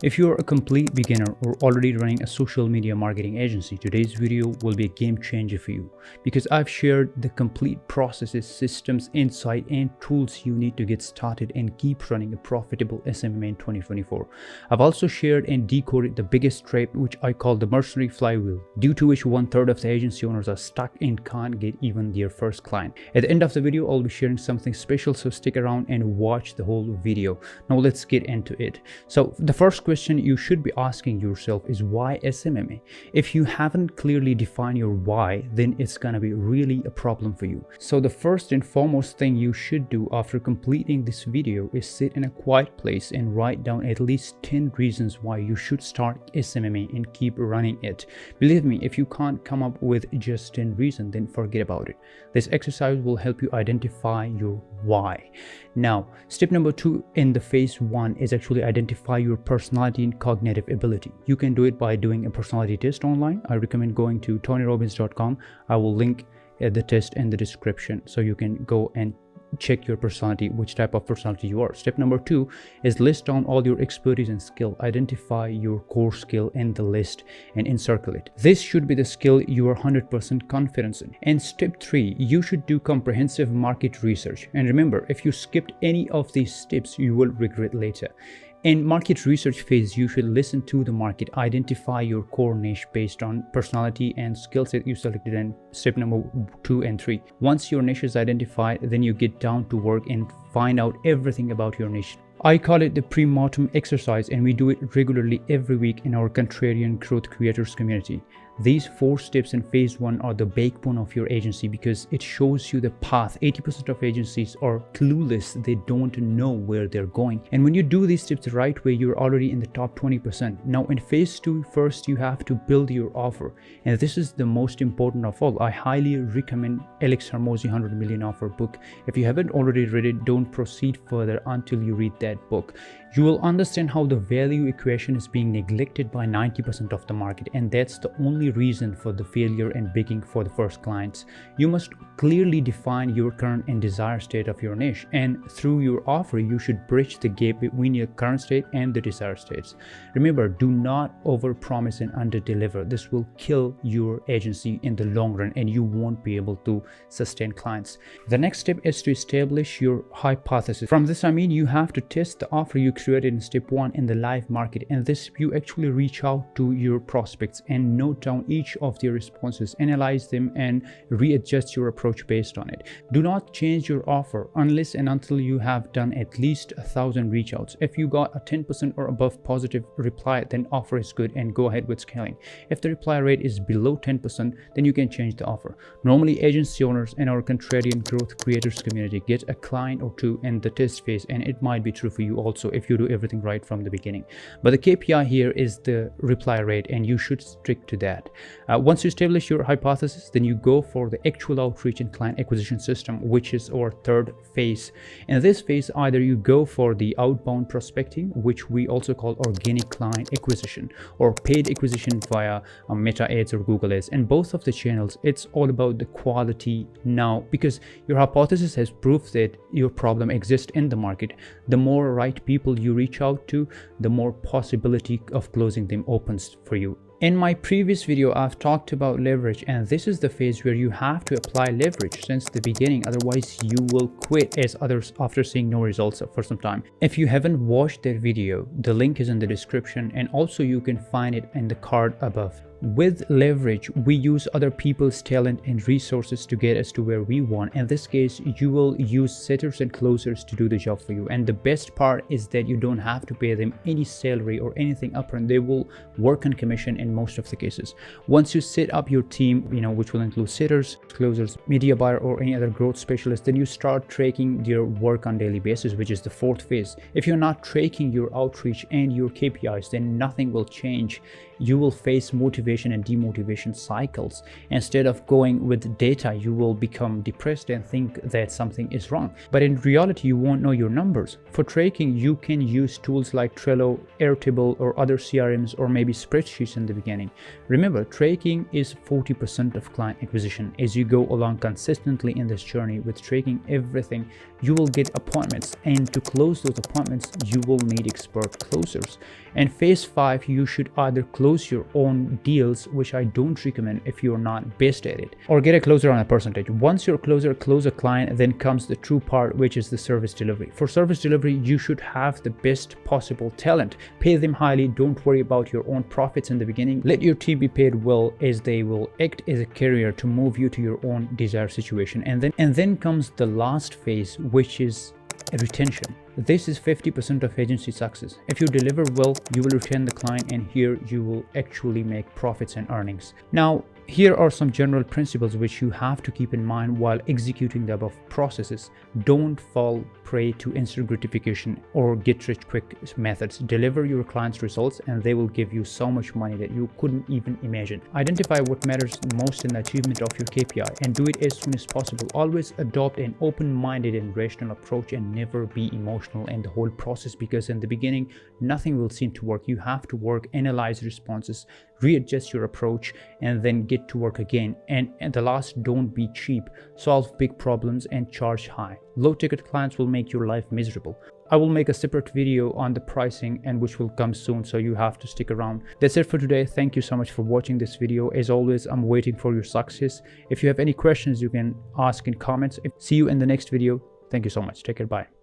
If you're a complete beginner or already running a social media marketing agency, today's video will be a game changer for you because I've shared the complete processes, systems, insight, and tools you need to get started and keep running a profitable SMMA in 2024. I've also shared and decoded the biggest trap, which I call the mercenary flywheel, due to which 1/3 of the agency owners are stuck and can't get even their first client. At the end of the video, I'll be sharing something special, so stick around and watch the whole video. Now let's get into it. So the first question you should be asking yourself is, why SMMA? If you haven't clearly defined your why, then it's gonna be really a problem for you. So the first and foremost thing you should do after completing this video is sit in a quiet place and write down at least 10 reasons why you should start SMMA and keep running it. Believe me, if you can't come up with just 10 reasons, then forget about it. This exercise will help you identify your why. Now, step number 2 in the phase 1 is actually identify your personality and cognitive ability. You can do it by doing a personality test online. I recommend going to tonyrobbins.com. I will link the test in the description so you can go and check your personality, which type of personality you are. Step number 2 is list down all your expertise and skill. Identify your core skill in the list and encircle it. This should be the skill you are 100% confident in. And step 3, you should do comprehensive market research. And remember, if you skipped any of these steps, you will regret later. In market research phase, you should listen to the market, identify your core niche based on personality and skill set you selected in step number 2 and 3. Once your niche is identified, then you get down to work and find out everything about your niche. I call it the pre-mortem exercise, and we do it regularly every week in our Contrarian Growth Creators community. These 4 steps in phase 1 are the backbone of your agency because it shows you the path. 80% of agencies are clueless. They don't know where they're going. And when you do these steps the right way, you're already in the top 20%. Now in phase 2, first you have to build your offer. And this is the most important of all. I highly recommend Alex Hormozi 100 Million Offer book. If you haven't already read it, don't proceed further until you read that book. You will understand how the value equation is being neglected by 90% of the market, and that's the only reason for the failure and begging for the first clients. You must clearly define your current and desired state of your niche, and through your offer you should bridge the gap between your current state and the desired states. Remember, do not overpromise and underdeliver. This will kill your agency in the long run and you won't be able to sustain clients. The next step is to establish your hypothesis. From this I mean you have to test the offer you created in step 1 in the live market. And this, you actually reach out to your prospects and note down each of their responses, analyze them, and readjust your approach based on it. Do not change your offer unless and until you have done at least 1,000 reach outs. If you got a 10% or above positive reply, then offer is good and go ahead with scaling. If the reply rate is below 10%, then you can change the offer. Normally, agency owners in our Contrarian Growth Creators community get a client or 2 in the test phase, and it might be true for you also if you do everything right from the beginning. But the KPI here is the reply rate, and you should stick to that. Once you establish your hypothesis, then you go for the actual outreach and client acquisition system, which is our 3rd phase. In this phase, either you go for the outbound prospecting, which we also call organic client acquisition, or paid acquisition via Meta ads or Google ads. And both of the channels, it's all about the quality now, because your hypothesis has proved that your problem exists in the market. The more right people you reach out to, the more possibility of closing them opens for you. In my previous video, I've talked about leverage, and this is the phase where you have to apply leverage since the beginning. Otherwise, you will quit as others after seeing no results for some time. If you haven't watched that video, the link is in the description, and also you can find it in the card above. With leverage, we use other people's talent and resources to get us to where we want. In this case, you will use setters and closers to do the job for you. And the best part is that you don't have to pay them any salary or anything upfront. They will work on commission in most of the cases. Once you set up your team, which will include setters, closers, media buyer, or any other growth specialist, then you start tracking their work on daily basis, which is the 4th phase. If you're not tracking your outreach and your KPIs, then nothing will change. You will face motivation and demotivation cycles. Instead of going with data, you will become depressed and think that something is wrong. But in reality, you won't know your numbers. For tracking, you can use tools like Trello, Airtable, or other CRMs, or maybe spreadsheets in the beginning. Remember, tracking is 40% of client acquisition. As you go along consistently in this journey with tracking everything, you will get appointments, and to close those appointments, you will need expert closers. And phase 5, you should either close your own deals, which I don't recommend if you're not best at it, or get a closer on a percentage. Once you're closer, close a client, then comes the true part, which is the service delivery. For service delivery, you should have the best possible talent. Pay them highly. Don't worry about your own profits in the beginning. Let your team be paid well, as they will act as a carrier to move you to your own desired situation. And then comes the last phase, which is retention. This is 50% of agency success. If you deliver well, you will retain the client, and here you will actually make profits and earnings. Now, here are some general principles which you have to keep in mind while executing the above processes. Don't fall prey to instant gratification or get rich quick methods. Deliver your clients results, and they will give you so much money that you couldn't even imagine. Identify what matters most in the achievement of your KPI and do it as soon as possible. Always adopt an open-minded and rational approach, and never be emotional in the whole process, because in the beginning nothing will seem to work. You have to work, analyze responses, readjust your approach, and then get to work again. And the last, don't be cheap. Solve big problems and charge high. Low ticket clients will make your life miserable. I will make a separate video on the pricing, and which will come soon, so you have to stick around. That's it for today. Thank you so much for watching this video. As always, I'm waiting for your success. If you have any questions, you can ask in comments. See you in the next video. Thank you so much. Take care. Bye.